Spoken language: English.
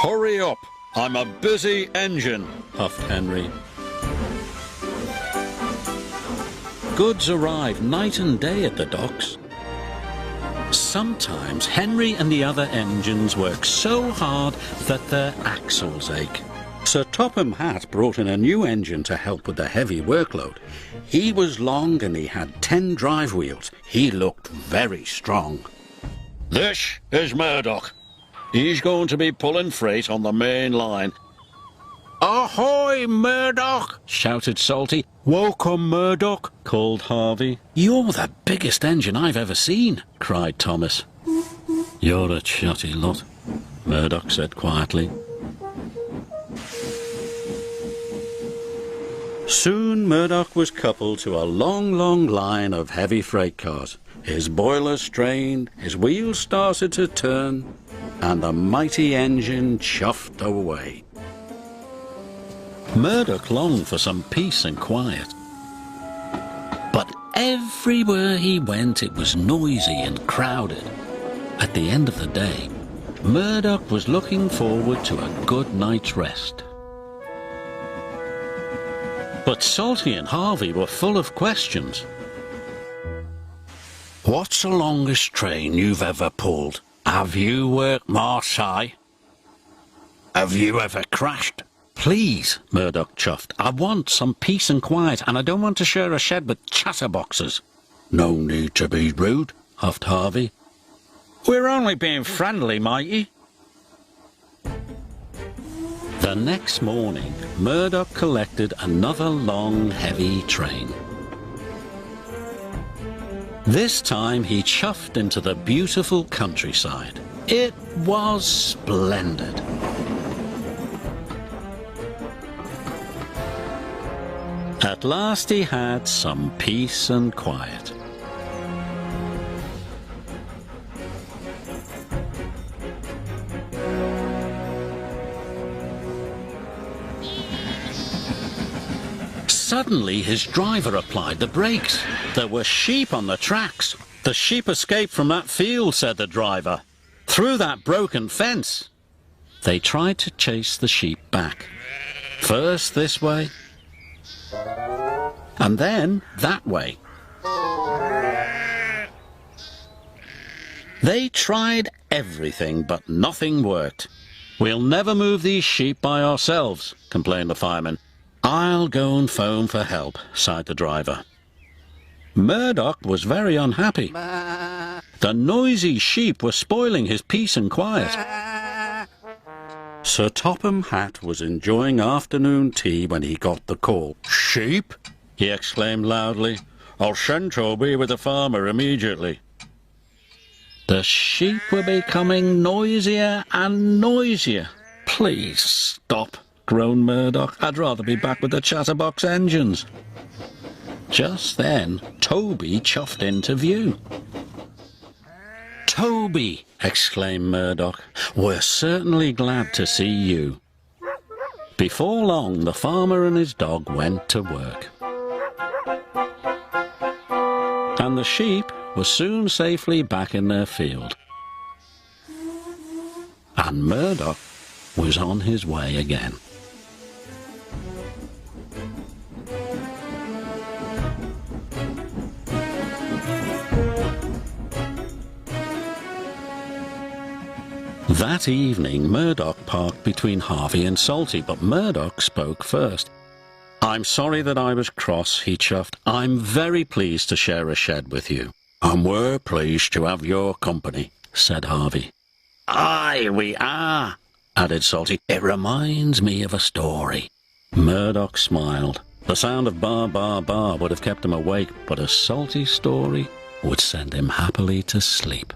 Hurry up! I'm a busy engine, huffed Henry. Goods arrive night and day at the docks. Sometimes Henry and the other engines work so hard that their axles ache. Sir Topham Hatt brought in a new engine to help with the heavy workload. He was long and he had 10 drive wheels. He looked very strong. This is Murdoch. He's going to be pulling freight on the main line. Ahoy, Murdoch! Shouted Salty. Welcome, Murdoch, called Harvey. You're the biggest engine I've ever seen, cried Thomas. You're a chatty lot, Murdoch said quietly. Soon Murdoch was coupled to a long, long line of heavy freight cars. His boiler strained, his wheels started to turn, and the mighty engine chuffed away. Murdoch longed for some peace and quiet. But everywhere he went it was noisy and crowded. At the end of the day, Murdoch was looking forward to a good night's rest. But Salty and Harvey were full of questions. What's the longest train you've ever pulled? Have you worked Marseille? Have you ever crashed? Please, Murdoch chuffed. I want some peace and quiet, and I don't want to share a shed with chatterboxes. No need to be rude, huffed Harvey. We're only being friendly, matey. The next morning, Murdoch collected another long, heavy train. This time he chuffed into the beautiful countryside. It was splendid. At last he had some peace and quiet. Suddenly his driver applied the brakes. There were sheep on the tracks. The sheep escaped from that field, said the driver. Through that broken fence. They tried to chase the sheep back. First this way, and then that way. They tried everything, but nothing worked. We'll never move these sheep by ourselves, complained the fireman. I'll go and phone for help, sighed the driver. Murdoch was very unhappy. The noisy sheep were spoiling his peace and quiet. Sir Topham Hatt was enjoying afternoon tea when he got the call. Sheep? He exclaimed loudly. I'll send Toby with the farmer immediately. The sheep were becoming noisier and noisier. Please stop, groaned Murdoch. I'd rather be back with the chatterbox engines. Just then, Toby chuffed into view. Toby, exclaimed Murdoch, we're certainly glad to see you. Before long, the farmer and his dog went to work. And the sheep were soon safely back in their field. And Murdoch was on his way again. That evening, Murdoch parked between Harvey and Salty, but Murdoch spoke first. I'm sorry that I was cross, he chuffed. I'm very pleased to share a shed with you. And we're pleased to have your company, said Harvey. Aye, we are, added Salty. It reminds me of a story. Murdoch smiled. The sound of bar, bar, bar would have kept him awake, but a Salty story would send him happily to sleep.